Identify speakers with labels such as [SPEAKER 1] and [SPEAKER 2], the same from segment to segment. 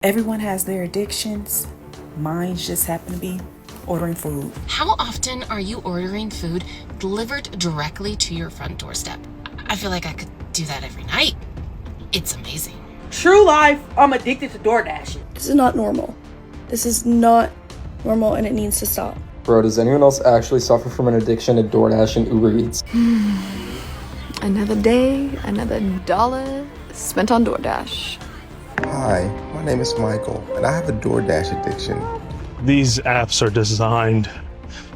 [SPEAKER 1] Everyone has their addictions. Mine just happen to be ordering food.
[SPEAKER 2] How often are you ordering food delivered directly to your front doorstep? I feel like I could do that every night. It's amazing.
[SPEAKER 3] True life, I'm addicted to DoorDash.
[SPEAKER 4] This is not normal. This is not normal and it needs to stop.
[SPEAKER 5] Bro, does anyone else actually suffer from an addiction to DoorDash and Uber Eats?
[SPEAKER 6] Another day, another dollar spent on DoorDash.
[SPEAKER 7] Hi, my name is Michael, and I have a DoorDash addiction.
[SPEAKER 8] These apps are designed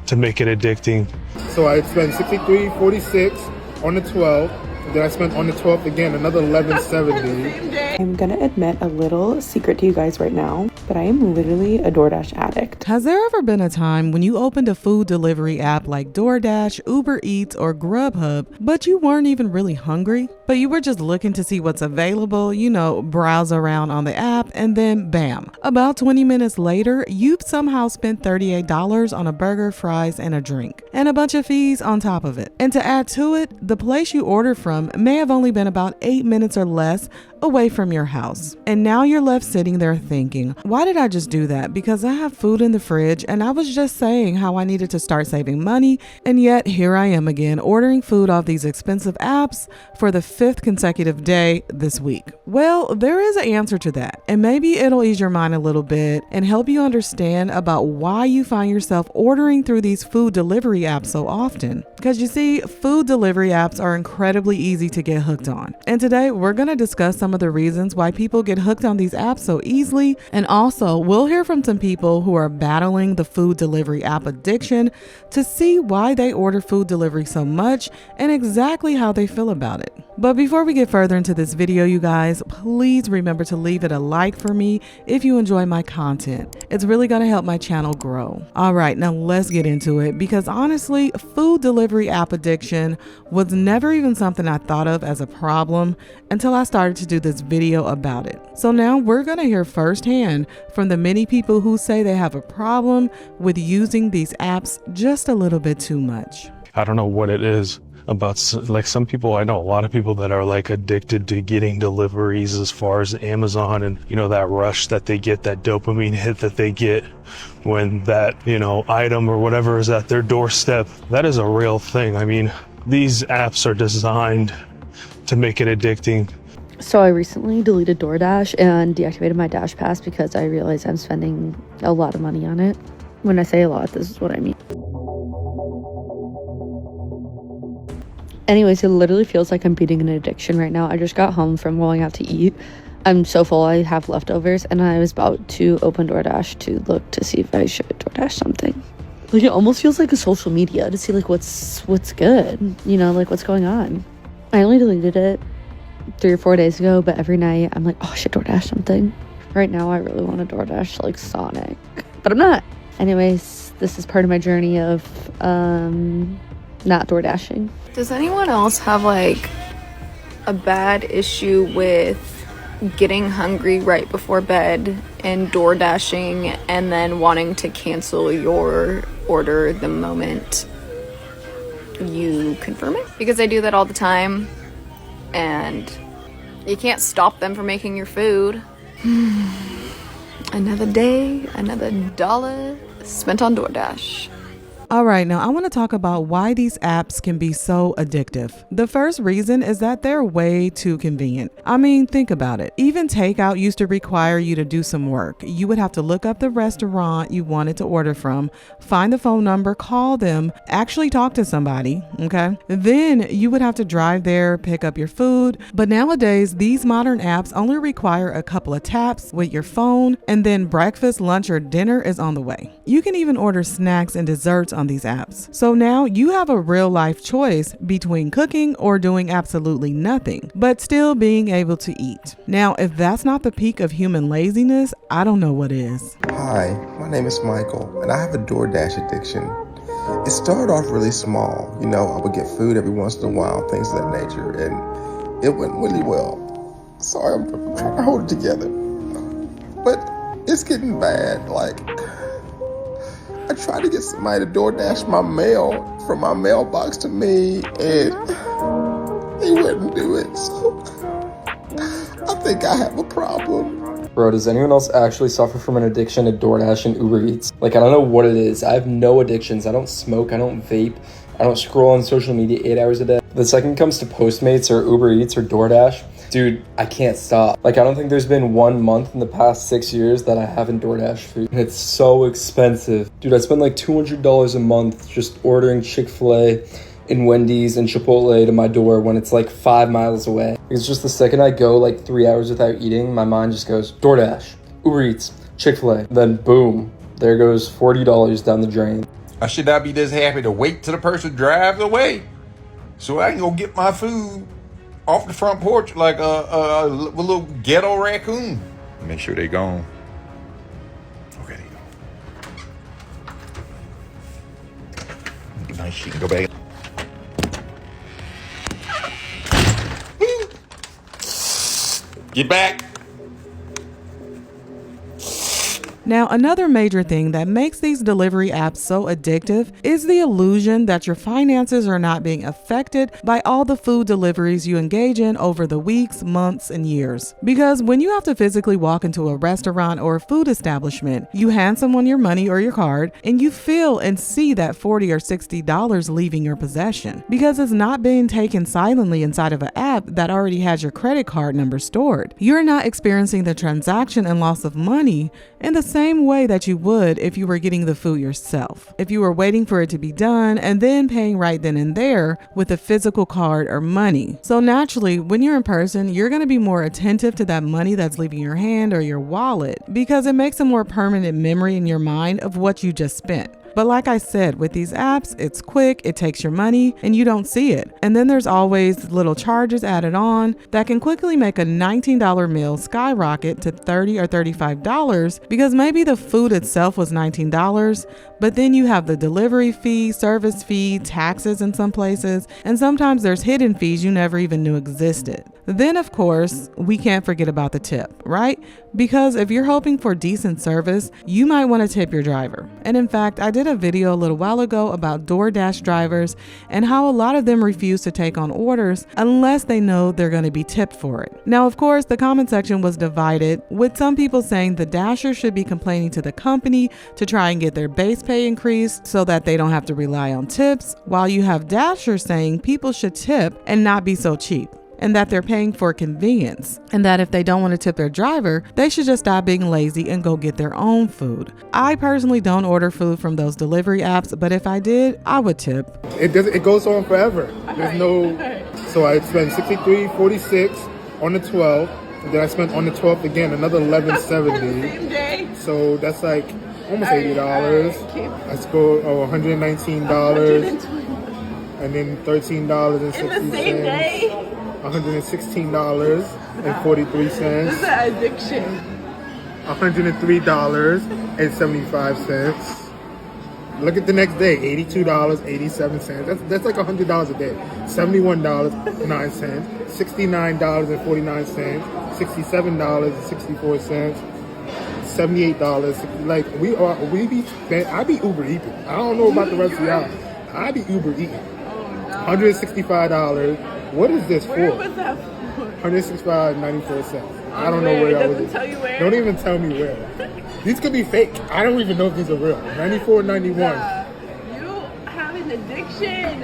[SPEAKER 8] to make it addicting.
[SPEAKER 9] So I spent $63.46 on the 12th. Then I spent on the 12th again another $11.70.
[SPEAKER 10] I'm gonna admit a little secret to you guys right now, but I am literally a DoorDash addict.
[SPEAKER 11] Has there ever been a time when you opened a food delivery app like DoorDash, Uber Eats, or Grubhub, but you weren't even really hungry? But you were just looking to see what's available, browse around on the app, and then bam. About 20 minutes later, you've somehow spent $38 on a burger, fries, and a drink, and a bunch of fees on top of it. And to add to it, the place you ordered from may have only been about 8 minutes or less away from your house. And now you're left sitting there thinking, why did I just do that? Because I have food in the fridge and I was just saying how I needed to start saving money. And yet here I am again ordering food off these expensive apps for the 5th consecutive day this week. Well, there is an answer to that. And maybe it'll ease your mind a little bit and help you understand about why you find yourself ordering through these food delivery apps so often. Because you see, food delivery apps are incredibly easy to get hooked on. And today we're going to discuss some of the reasons why people get hooked on these apps so easily. And also we'll hear from some people who are battling the food delivery app addiction to see why they order food delivery so much and exactly how they feel about it. But before we get further into this video, you guys, please remember to leave it a like for me if you enjoy my content. It's really going to help my channel grow. All right, now let's get into it, because honestly, food delivery app addiction was never even something I thought of as a problem until I started to do this video about it. So now we're going to hear firsthand from the many people who say they have a problem with using these apps just a little bit too much.
[SPEAKER 8] I don't know what it is about, like, some people, I know a lot of people that are like addicted to getting deliveries as far as Amazon, and that rush that they get, that dopamine hit that they get when that item or whatever is at their doorstep. That is a real thing. I mean, these apps are designed to make it addicting.
[SPEAKER 12] So I recently deleted DoorDash and deactivated my Dash Pass because I realized I'm spending a lot of money on it. When I say a lot, this is what I mean. Anyways, it literally feels like I'm beating an addiction right now. I just got home from going out to eat. I'm so full, I have leftovers, and I was about to open DoorDash to look to see if I should DoorDash something. Like, it almost feels like a social media to see like what's good, like what's going on. I only deleted it 3 or 4 days ago, but every night I'm like, oh, I should DoorDash something. Right now I really want to DoorDash like Sonic, but I'm not. Anyways, this is part of my journey of not DoorDashing.
[SPEAKER 6] Does anyone else have like a bad issue with getting hungry right before bed and DoorDashing and then wanting to cancel your order the moment you confirm it? Because I do that all the time and you can't stop them from making your food. Another day, another dollar spent on DoorDash.
[SPEAKER 11] All right, now I want to talk about why these apps can be so addictive. The first reason is that they're way too convenient. I mean, think about it. Even takeout used to require you to do some work. You would have to look up the restaurant you wanted to order from, find the phone number, call them, actually talk to somebody, okay? Then you would have to drive there, pick up your food. But nowadays, these modern apps only require a couple of taps with your phone, and then breakfast, lunch, or dinner is on the way. You can even order snacks and desserts on these apps. So now you have a real life choice between cooking or doing absolutely nothing, but still being able to eat. Now, if that's not the peak of human laziness, I don't know what is.
[SPEAKER 7] Hi, my name is Michael, and I have a DoorDash addiction. It started off really small. I would get food every once in a while, things of that nature, and it went really well. Sorry, I'm trying to hold it together. But it's getting bad. Like, I tried to get somebody to DoorDash my mail from my mailbox to me, and he wouldn't do it. So I think I have a problem.
[SPEAKER 5] Bro, does anyone else actually suffer from an addiction to DoorDash and Uber Eats? Like, I don't know what it is. I have no addictions. I don't smoke. I don't vape. I don't scroll on social media 8 hours a day. The second it comes to Postmates or Uber Eats or DoorDash, dude, I can't stop. Like, I don't think there's been 1 month in the past 6 years that I haven't DoorDash food. And it's so expensive. Dude, I spend like $200 a month just ordering Chick-fil-A and Wendy's and Chipotle to my door when it's like 5 miles away. It's just the second I go like 3 hours without eating, my mind just goes DoorDash, Uber Eats, Chick-fil-A. Then boom, there goes $40 down the drain.
[SPEAKER 13] I should not be this happy to wait till the person drives away so I can go get my food off the front porch like a little ghetto raccoon. Make sure they gone. Okay, there you go. Nice, she can go back. Get back.
[SPEAKER 11] Now, another major thing that makes these delivery apps so addictive is the illusion that your finances are not being affected by all the food deliveries you engage in over the weeks, months, and years. Because when you have to physically walk into a restaurant or a food establishment, you hand someone your money or your card, and you feel and see that $40 or $60 leaving your possession. Because it's not being taken silently inside of an app that already has your credit card number stored. You're not experiencing the transaction and loss of money in the same way that you would if you were getting the food yourself. If you were waiting for it to be done and then paying right then and there with a physical card or money. So naturally, when you're in person, you're going to be more attentive to that money that's leaving your hand or your wallet because it makes a more permanent memory in your mind of what you just spent. But like I said, with these apps, it's quick, it takes your money, and you don't see it. And then there's always little charges added on that can quickly make a $19 meal skyrocket to $30 or $35 because maybe the food itself was $19, but then you have the delivery fee, service fee, taxes in some places, and sometimes there's hidden fees you never even knew existed. Then, of course, we can't forget about the tip, right? Because if you're hoping for decent service, you might want to tip your driver. And in fact, I did a video a little while ago about DoorDash drivers and how a lot of them refuse to take on orders unless they know they're going to be tipped for it. Now, of course, the comment section was divided, with some people saying the Dashers should be complaining to the company to try and get their base pay increased so that they don't have to rely on tips, while you have Dashers saying people should tip and not be so cheap, and that they're paying for convenience, and that if they don't want to tip their driver, they should just stop being lazy and go get their own food. I personally don't order food from those delivery apps, but if I did, I would tip.
[SPEAKER 9] It goes on forever. There's no. So I spent $63.46 on the 12th. Then I spent on the 12th again another $11.70. So that's like almost $80. I scored $119, and then $13.60. $116.43. This is an addiction. $103.75. Look at the next day, $82.87. That's like $100 a day. $71.09. $69.49. $67.64. $78. Like I be Uber eating. I don't know about the rest of y'all. I be Uber eating. $165. What is this for? Where was that for? $165.94. I don't know where I was. Tell you where? Don't even tell me where. These could be fake. I don't even know if these are real. $94.91.
[SPEAKER 3] You have an addiction.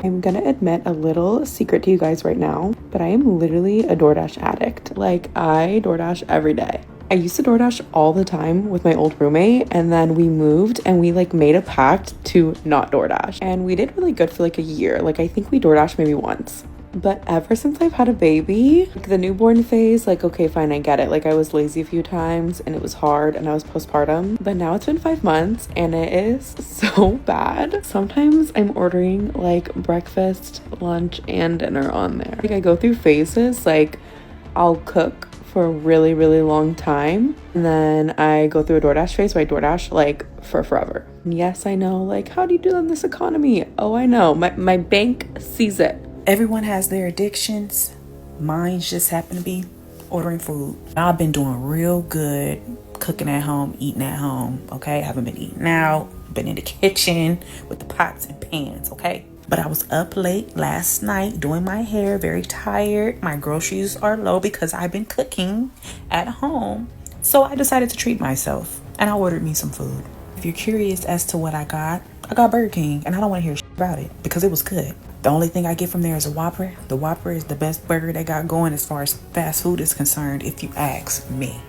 [SPEAKER 10] I'm gonna admit a little secret to you guys right now, but I am literally a DoorDash addict. Like, I DoorDash every day. I used to DoorDash all the time with my old roommate, and then we moved and we like made a pact to not DoorDash. And we did really good for like a year. Like, I think we DoorDashed maybe once. But ever since I've had a baby, like the newborn phase, like, okay, fine, I get it. Like, I was lazy a few times and it was hard and I was postpartum. But now it's been 5 months and it is so bad. Sometimes I'm ordering like breakfast, lunch, and dinner on there. Like, I go through phases. Like, I'll cook for a really, really long time, and then I go through a DoorDash phase where I DoorDash like for forever. And yes, I know, like, how do you do that in this economy? Oh, I know. My bank sees it.
[SPEAKER 1] Everyone has their addictions. Mine just happen to be ordering food. I've been doing real good cooking at home, eating at home, okay? I haven't been eating out, been in the kitchen with the pots and pans, okay? But I was up late last night doing my hair, very tired. My groceries are low because I've been cooking at home. So I decided to treat myself and I ordered me some food. If you're curious as to what I got Burger King, and I don't want to hear shit about it because it was good. The only thing I get from there is a Whopper. The Whopper is the best burger they got going as far as fast food is concerned, if you ask me.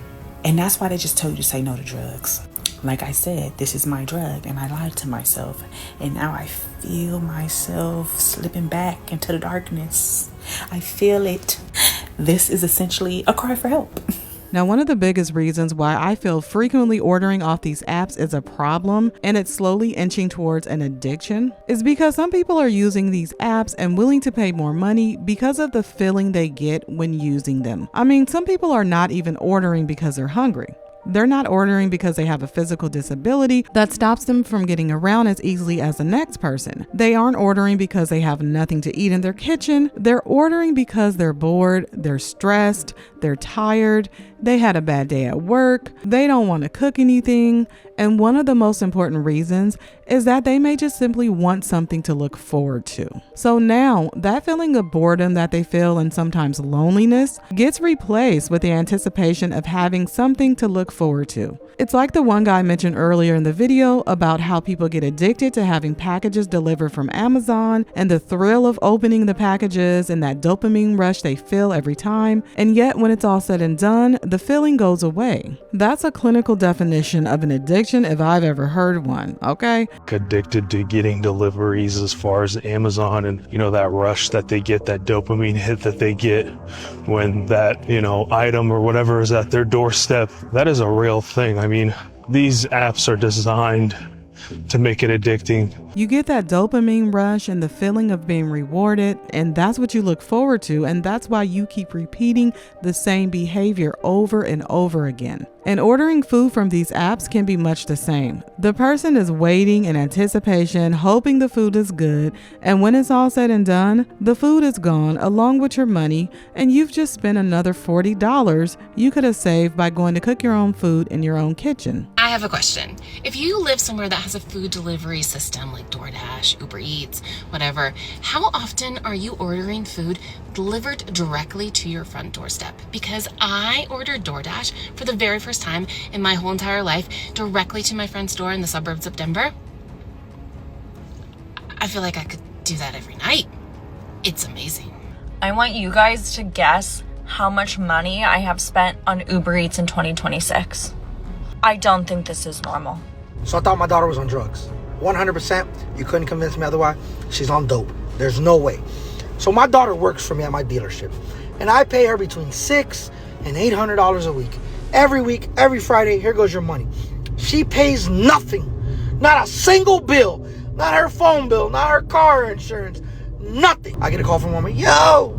[SPEAKER 1] And that's why they just told you to say no to drugs. Like I said, this is my drug, and I lied to myself. And now I feel myself slipping back into the darkness. I feel it. This is essentially a cry for help.
[SPEAKER 11] Now, one of the biggest reasons why I feel frequently ordering off these apps is a problem and it's slowly inching towards an addiction is because some people are using these apps and willing to pay more money because of the feeling they get when using them. I mean, some people are not even ordering because they're hungry. They're not ordering because they have a physical disability that stops them from getting around as easily as the next person. They aren't ordering because they have nothing to eat in their kitchen. They're ordering because they're bored, they're stressed, they're tired, they had a bad day at work, they don't want to cook anything. And one of the most important reasons is that they may just simply want something to look forward to. So now that feeling of boredom that they feel and sometimes loneliness gets replaced with the anticipation of having something to look forward to. It's like the one guy mentioned earlier in the video about how people get addicted to having packages delivered from Amazon and the thrill of opening the packages and that dopamine rush they feel every time. And yet when it's all said and done, the feeling goes away. That's a clinical definition of an addiction if I've ever heard one, okay?
[SPEAKER 8] Addicted to getting deliveries as far as Amazon and, that rush that they get, that dopamine hit that they get when that, item or whatever is at their doorstep. That is a real thing. I mean, these apps are designed to make it addicting.
[SPEAKER 11] You get that dopamine rush and the feeling of being rewarded, and that's what you look forward to, and that's why you keep repeating the same behavior over and over again. And ordering food from these apps can be much the same. The person is waiting in anticipation, hoping the food is good, and when it's all said and done, the food is gone along with your money, and you've just spent another $40 you could have saved by going to cook your own food in your own kitchen.
[SPEAKER 2] I have a question. If you live somewhere that has a food delivery system like DoorDash, Uber Eats, whatever, how often are you ordering food delivered directly to your front doorstep? Because I ordered DoorDash for the very first time in my whole entire life directly to my front door in the suburbs of Denver. I feel like I could do that every night. It's amazing.
[SPEAKER 14] I want you guys to guess how much money I have spent on Uber Eats in 2026. I don't think this is normal.
[SPEAKER 15] So I thought my daughter was on drugs. 100%. You couldn't convince me otherwise. She's on dope. There's no way. So my daughter works for me at my dealership. And I pay her between $600 and $800 a week. Every week, every Friday, here goes your money. She pays nothing. Not a single bill. Not her phone bill. Not her car insurance. Nothing. I get a call from mama. Yo!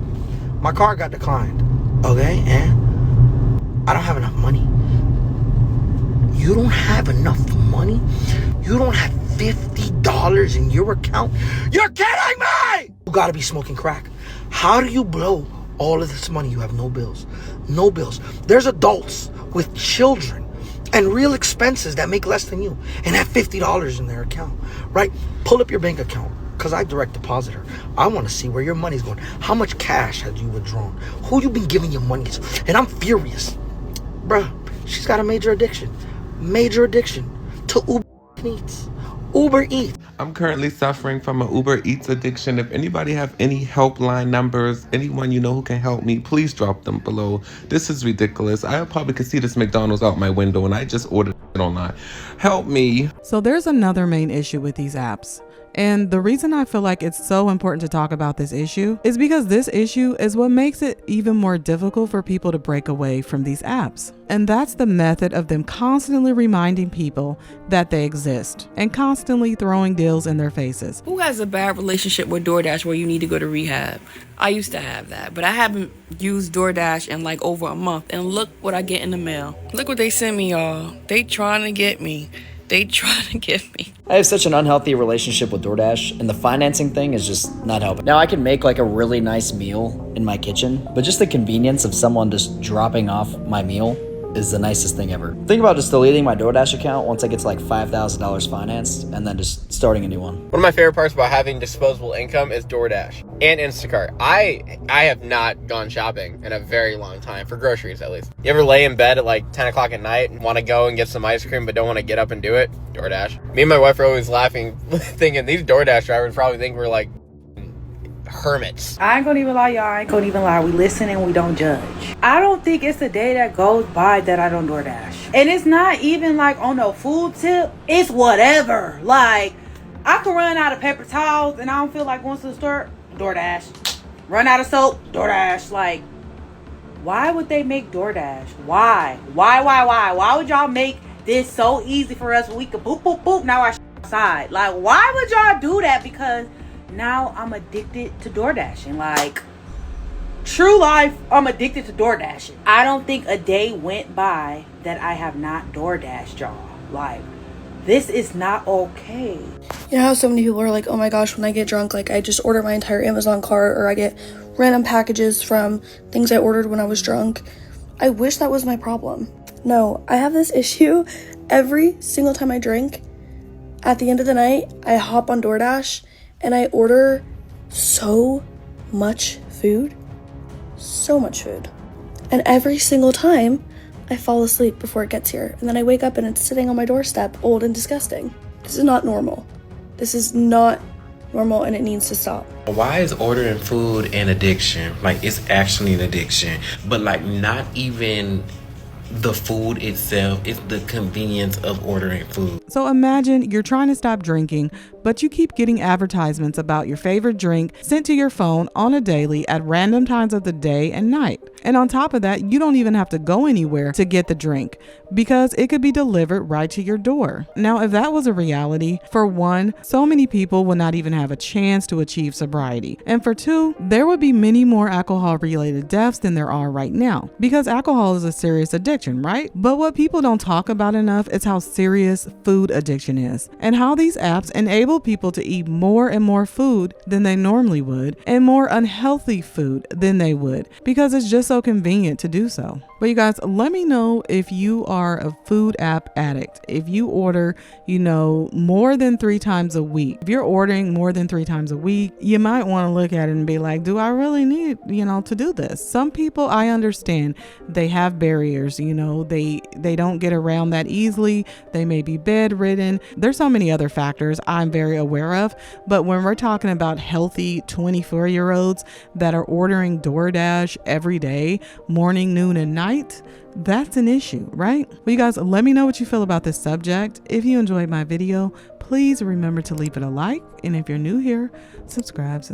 [SPEAKER 15] My car got declined. Okay, and I don't have enough money. You don't have enough money? You don't have $50 in your account? You're kidding me! You gotta be smoking crack. How do you blow all of this money? You have no bills. No bills. There's adults with children and real expenses that make less than you and have $50 in their account, right? Pull up your bank account, because I direct deposit her. I want to see where your money's going. How much cash have you withdrawn? Who you been giving your money to? And I'm furious. Bruh, she's got a major addiction to Uber Eats. Uber Eats.
[SPEAKER 16] I'm currently suffering from an Uber Eats addiction. If anybody have any helpline numbers, anyone you know who can help me, please drop them below. This is ridiculous. I probably could see this McDonald's out my window and I just ordered it online. Help me.
[SPEAKER 11] So there's another main issue with these apps. And the reason I feel like it's so important to talk about this issue is because this issue is what makes it even more difficult for people to break away from these apps. And that's the method of them constantly reminding people that they exist and constantly throwing deals in their faces.
[SPEAKER 17] Who has a bad relationship with DoorDash where you need to go to rehab? I used to have that, but I haven't used DoorDash in like over a month. And look what I get in the mail. Look what they sent me, y'all. They trying to get me. They try to get me.
[SPEAKER 18] I have such an unhealthy relationship with DoorDash, and the financing thing is just not helping. Now I can make like a really nice meal in my kitchen, but just the convenience of someone just dropping off my meal is the nicest thing ever. Think about just deleting my DoorDash account once I get to like $5,000 financed and then just starting a new one.
[SPEAKER 19] One of my favorite parts about having disposable income is DoorDash and Instacart. I have not gone shopping in a very long time, for groceries at least. You ever lay in bed at like 10 o'clock at night and want to go and get some ice cream but don't want to get up and do it? DoorDash. Me and my wife are always laughing, thinking these DoorDash drivers probably think we're like hermits.
[SPEAKER 1] I ain't gonna even lie, y'all. I ain't gonna even lie. We listen and we don't judge. I don't think it's a day that goes by that I don't DoorDash. And it's not even like on no food tip. It's whatever. Like, I can run out of paper towels and I don't feel like going to the store. DoorDash. Run out of soap. DoorDash. Like, why would they make DoorDash? Why? Why would y'all make this so easy for us when we could boop, boop, boop, now I outside? Like, why would y'all do that? Because now I'm addicted to DoorDashing. Like, true life, I'm addicted to DoorDashing. I don't think a day went by that I have not DoorDashed, y'all. Like, this is not okay.
[SPEAKER 4] You know how so many people are like, oh my gosh, when I get drunk, like I just order my entire Amazon cart, or I get random packages from things I ordered when I was drunk. I wish that was my problem. No, I have this issue every single time I drink. At the end of the night, I hop on DoorDash and I order so much food. So much food. And every single time, I fall asleep before it gets here. And then I wake up and it's sitting on my doorstep, old and disgusting. This is not normal. This is not normal and it needs to stop.
[SPEAKER 20] Why is ordering food an addiction? Like, it's actually an addiction. But like, not even the food itself, it's the convenience of ordering food.
[SPEAKER 11] So imagine you're trying to stop drinking, but you keep getting advertisements about your favorite drink sent to your phone on a daily at random times of the day and night. And on top of that, you don't even have to go anywhere to get the drink because it could be delivered right to your door. Now, if that was a reality, for one, so many people would not even have a chance to achieve sobriety. And for two, there would be many more alcohol-related deaths than there are right now because alcohol is a serious addiction, right? But what people don't talk about enough is how serious food addiction is and how these apps enable people to eat more and more food than they normally would and more unhealthy food than they would because it's just so convenient to do so. But you guys, let me know if you are a food app addict. If you order, more than 3 times a week. If you're ordering more than 3 times a week, you might want to look at it and be like, do I really need, to do this? Some people, I understand, they have barriers, they don't get around that easily. They may be bedridden. There's so many other factors I'm very aware of. But when we're talking about healthy 24-year-olds that are ordering DoorDash every day, morning, noon, and night, that's an issue, right? Well, you guys, let me know what you feel about this subject. If you enjoyed my video, please remember to leave it a like. And if you're new here, subscribe.